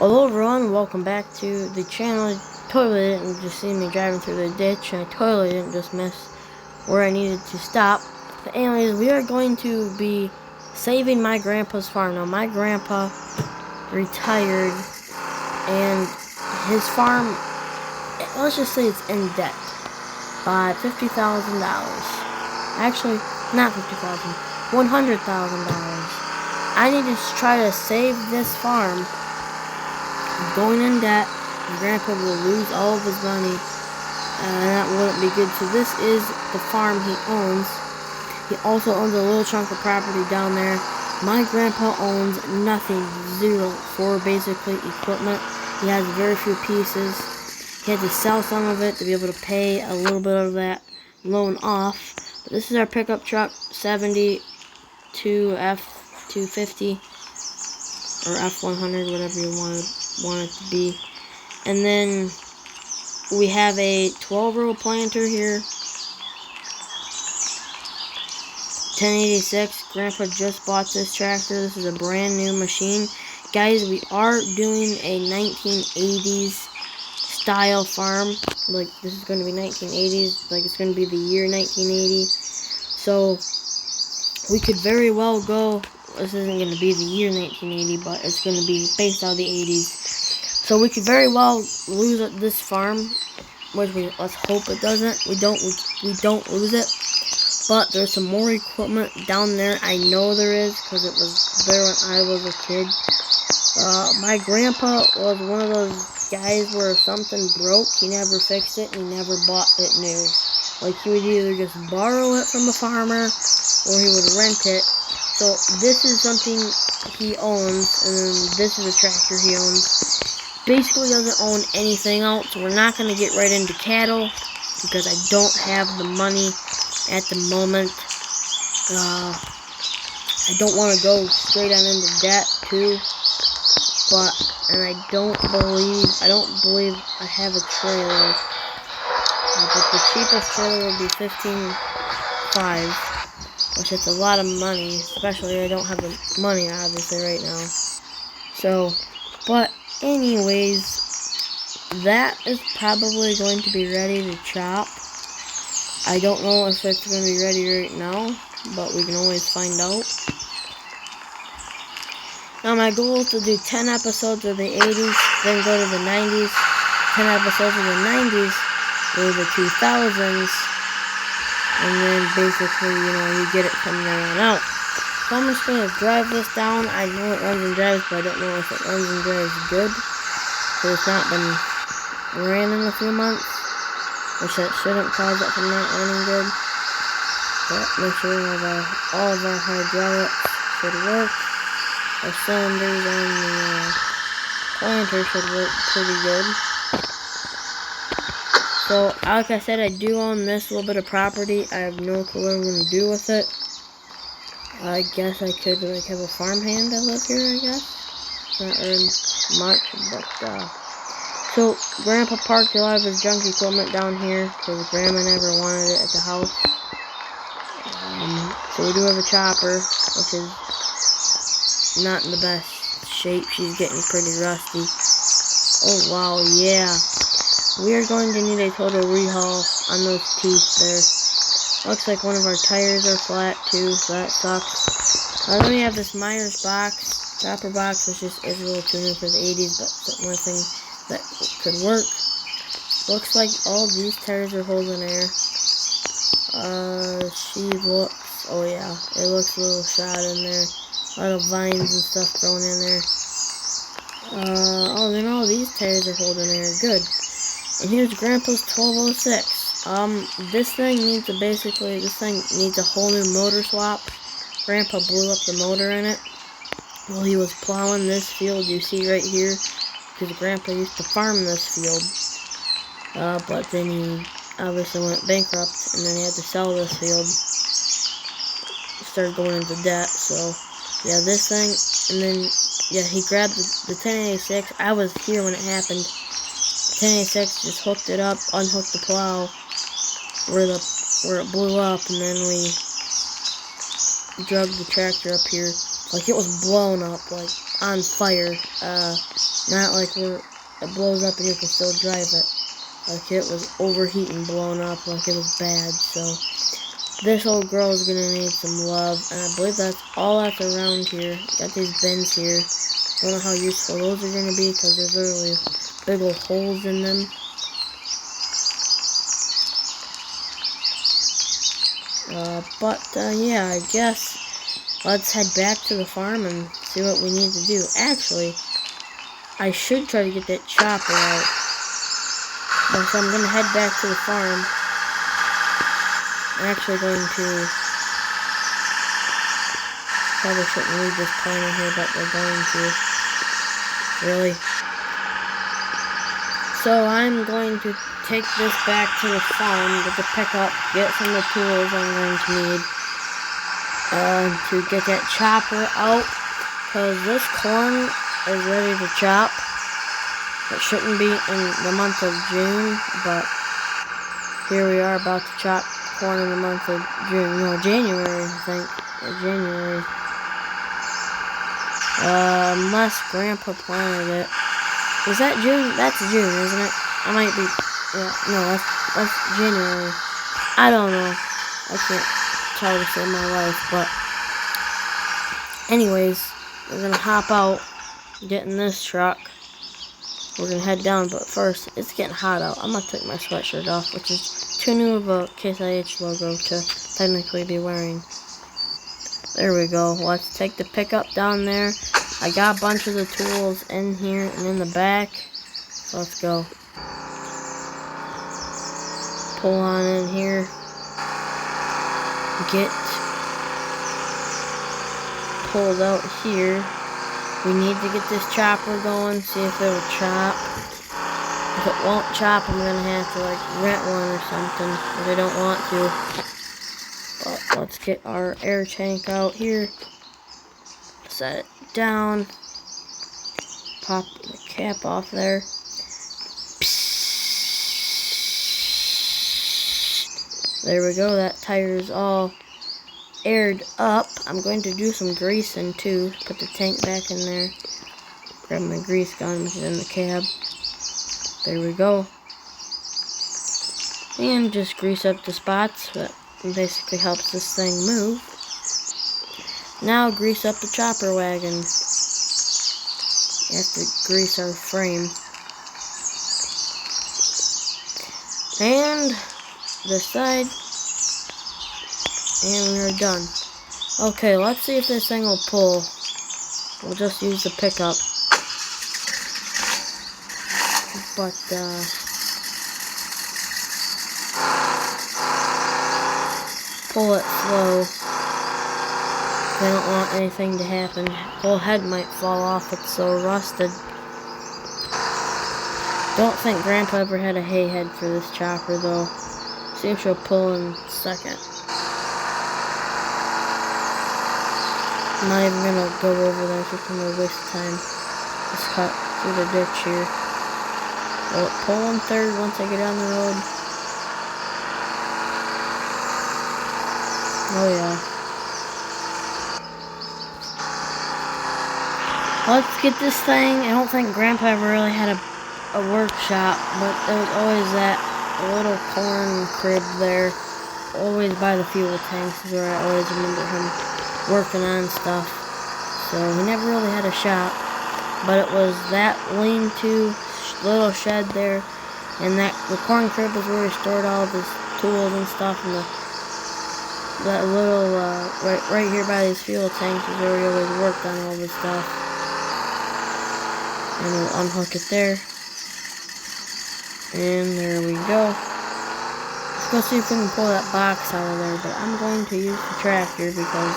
Hello everyone, welcome back to the channel. I totally didn't just see me driving through the ditch, and I totally didn't just miss where I needed to stop. But anyways, we are going to be saving my grandpa's farm. Now my grandpa retired and his farm, let's just say it's in debt by $50,000. Actually, not $50,000, $100,000. I need to try to save this farm. Going in debt, and Grandpa will lose all of his money, and that wouldn't be good. So this is the farm he owns. He also owns a little chunk of property down there. My grandpa owns nothing, zero, for basically equipment. He has very few pieces. He had to sell some of it to be able to pay a little bit of that loan off. But this is our pickup truck, 72 F250 or F100, whatever you want it to be. And then we have a 12-row planter here, 1086. Grandpa just bought this tractor. This is a brand new machine. Guys, we are doing a 1980s style farm. Like, this is going to be 1980s. Like, it's going to be the year 1980. So we could very well go, this isn't going to be the year 1980, but it's going to be based out of the 80s. So we could very well lose this farm, which let's hope it doesn't. We don't lose it. But there's some more equipment down there. I know there is, because it was there when I was a kid. My grandpa was one of those guys where if something broke, he never fixed it, and he never bought it new. Like, he would either just borrow it from a farmer, or he would rent it. So this is something he owns, and then this is a tractor he owns. Basically doesn't own anything else. We're not going to get right into cattle, because I don't have the money at the moment. I don't want to go straight on into debt too, and I don't believe I have a trailer. But the cheapest trailer would be $15,500, which is a lot of money, especially I don't have the money obviously right now. So, but anyways, that is probably going to be ready to chop. I don't know if it's going to be ready right now, but we can always find out. Now my goal is to do 10 episodes of the 80s, then go to the 90s, 10 episodes of the 90s, go to the 2000s, and then basically, you get it from there on out. So I'm just going to drive this down. I know it runs and drives, but I don't know if it runs and drives good. So it's not been ran in a few months, which that shouldn't cause it from not running good. But make sure all of our hydraulics should work. Our cylinders on the planter should work pretty good. So, like I said, I do own this little bit of property. I have no clue what I'm going to do with it. I guess I could, have a farmhand that live here, I guess. Not earn much, but, so, Grandpa parked a lot of his junk equipment down here, because Grandma never wanted it at the house. So we do have a chopper, which is not in the best shape. She's getting pretty rusty. Oh, wow, yeah. We are going to need a total rehaul on those teeth there. Looks like one of our tires are flat too, so that sucks. Then we have this Myers box, chopper box, which is a little too new for the 80s, but one thing that could work. Looks like all these tires are holding air. Oh yeah, it looks a little shot in there. A lot of vines and stuff growing in there. Then all these tires are holding air. Good. And here's Grandpa's 1206. This thing needs a whole new motor swap. Grandpa blew up the motor in it while he was plowing this field you see right here, because Grandpa used to farm this field. But then he obviously went bankrupt, and then he had to sell this field. Started going into debt, so yeah, this thing, and then yeah, he grabbed the 1086. I was here when it happened. 1086 just hooked it up, unhooked the plow where it blew up, and then we drug the tractor up here. Like, it was blown up, like on fire. Not like where it blows up and you can still drive it. Like it was overheating, blown up, like it was bad. So this old girl is gonna need some love, and I believe that's all that's around here. Got these bins here. Don't know how useful those are gonna be because there's literally big old holes in them. Yeah, I guess let's head back to the farm and see what we need to do. Actually, I should try to get that chopper out. But so I'm going to head back to the farm. I'm actually going to... Probably shouldn't leave this plane in here, but we're going to. Really? So I'm going to take this back to the farm, get the pickup, get some of the tools I'm going to need to get that chopper out, because this corn is ready to chop. It shouldn't be in the month of June, but here we are about to chop corn in the month of June. No, January, I think. January. Unless Grandpa planted it. Is that June? That's June, isn't it? I might be... Yeah, no, that's January. I don't know. I can't tell to save my life, but... Anyways, we're gonna hop out, get in this truck. We're gonna head down, but first, it's getting hot out. I'm gonna take my sweatshirt off, which is too new of a Case IH logo to technically be wearing. There we go. Let's take the pickup down there. I got a bunch of the tools in here and in the back. So let's go. Pull on in here. Get pulled out here. We need to get this chopper going, see if it'll chop. If it won't chop, I'm gonna have to like rent one or something, but I don't want to. But let's get our air tank out here. Set it down. Pop the cap off there. There we go, that tire is all aired up. I'm going to do some greasing too. Put the tank back in there. Grab my grease gun, which is in the cab. There we go. And just grease up the spots. That basically helps this thing move. Now grease up the chopper wagon. You have to grease our frame. And this side. And we're done. Okay, let's see if this thing will pull. We'll just use the pickup. But, pull it slow. I don't want anything to happen. The whole head might fall off, it's so rusted. Don't think Grandpa ever had a hay head for this chopper, though. See if she'll pull in a second. I'm not even gonna go over there, it's just gonna waste time. Let's cut through the ditch here. Will it pull in third once I get down the road? Oh yeah. Let's get this thing. I don't think Grandpa ever really had a workshop, but there was always that little corn crib there. Always by the fuel tanks is where I always remember him working on stuff. So he never really had a shop, but it was that lean-to little shed there, and that the corn crib was where he stored all of his tools and stuff, and that little right here by these fuel tanks is where he always worked on all this stuff. And we'll unhook it there, and there we go. Let's go see if we can pull that box out of there, but I'm going to use the tractor because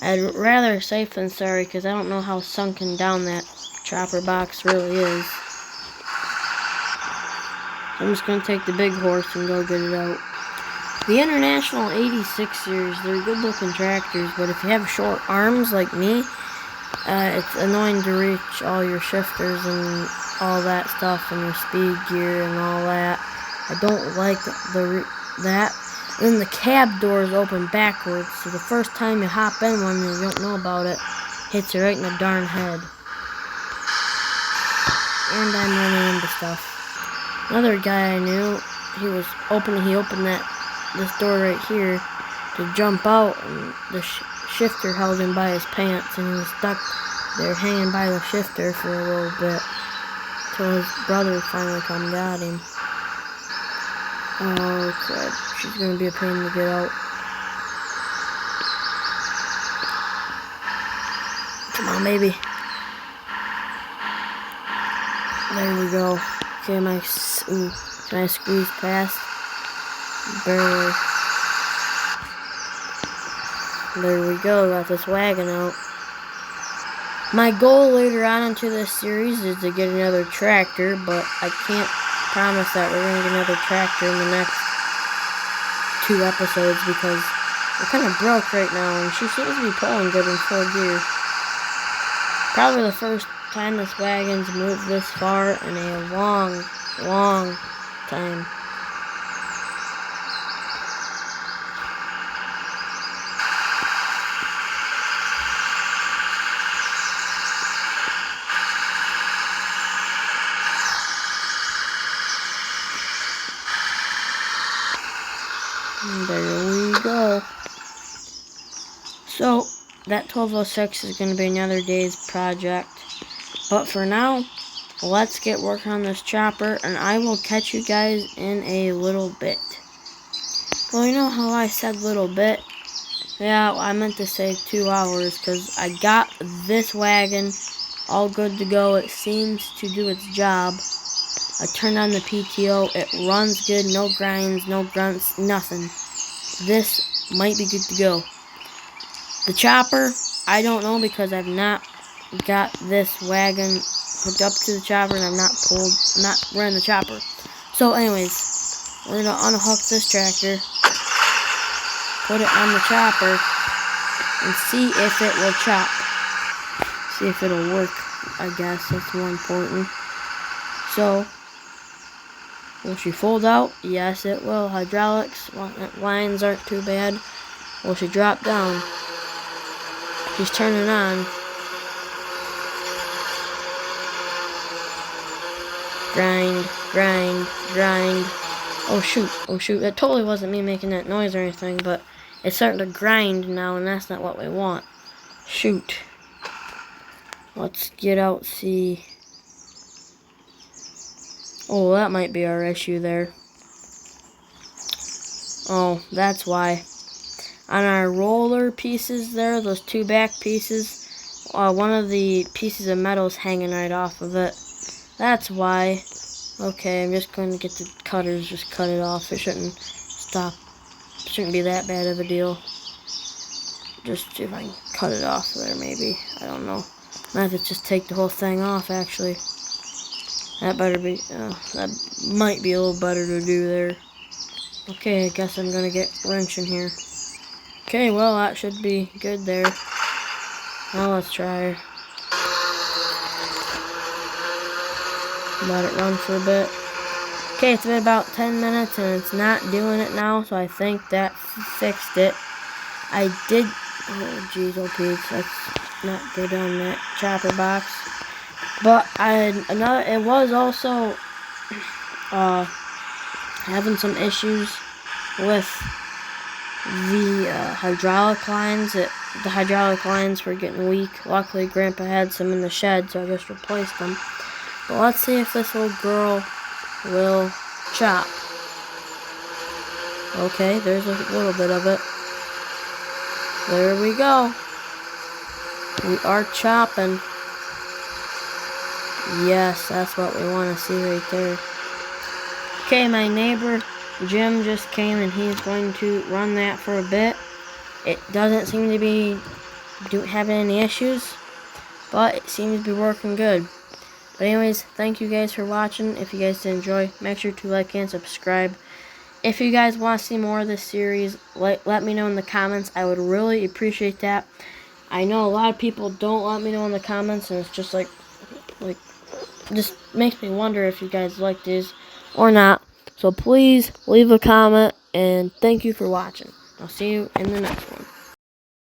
I'd rather safe than sorry, because I don't know how sunken down that chopper box really is. So I'm just going to take the big horse and go get it out. The International 86 series, they're good looking tractors, but if you have short arms like me, it's annoying to reach all your shifters and all that stuff and your speed gear and all that. I don't like that. Then the cab doors open backwards, so the first time you hop in one and you don't know about it, hits you right in the darn head. and I'm running into stuff. Another guy I knew, he opened this door right here to jump out, and the shifter held him by his pants, and he was stuck there hanging by the shifter for a little bit till his brother finally come and got him. Oh crap, she's gonna be a pain to get out. Come on, baby. There we go. Okay, can I squeeze past? Barely. There we go, got this wagon out. My goal later on into this series is to get another tractor, but I can't promise that we're going to get another tractor in the next 2 episodes because we're kind of broke right now, and she seems to be pulling good in 4 gear. Probably the first time this wagon's moved this far in a long, long time. And there we go. So, that 1206 is going to be another day's project. But for now, let's get working on this chopper, and I will catch you guys in a little bit. Well, you know how I said little bit? Yeah, I meant to say 2 hours, because I got this wagon all good to go. It seems to do its job. I turned on the PTO. It runs good, no grinds, no grunts, nothing. This might be good to go. The chopper, I don't know because I've not got this wagon hooked up to the chopper and I've not running the chopper. So anyways, we're gonna unhook this tractor, put it on the chopper, and see if it will chop. See if it'll work, I guess, that's more important. So, will she fold out? Yes, it will. Hydraulics, lines aren't too bad. Will she drop down? She's turning on. Grind, grind, grind. Oh shoot, that totally wasn't me making that noise or anything, but it's starting to grind now, and that's not what we want. Shoot. Let's get out, see. Oh, that might be our issue there. Oh, that's why. On our roller pieces there, those 2 back pieces, one of the pieces of metal is hanging right off of it. That's why. Okay, I'm just going to get the cutters, just cut it off. It shouldn't be that bad of a deal. Just see if I can cut it off there, maybe. I don't know. Might have to just take the whole thing off, actually. That might be a little better to do there. Okay, I guess I'm gonna get wrenching here. Okay, well, that should be good there. Now let's try. Let it run for a bit. Okay, it's been about 10 minutes and it's not doing it now, so I think that fixed it. I did, oh jeez, oh Pete, let's not go down that chopper box. But it was also having some issues with the hydraulic lines. The hydraulic lines were getting weak. Luckily, Grandpa had some in the shed, so I just replaced them. But let's see if this little girl will chop. Okay, there's a little bit of it. There we go. We are chopping. Yes, that's what we want to see right there. Okay, my neighbor Jim just came and he's going to run that for a bit. It doesn't seem to be having any issues, but it seems to be working good. But anyways, thank you guys for watching. If you guys did enjoy, make sure to like and subscribe. If you guys want to see more of this series, let me know in the comments. I would really appreciate that. I know a lot of people don't let me know in the comments, and it's just like just makes me wonder if you guys like this or not. So please leave a comment, and thank you for watching. I'll see you in the next one.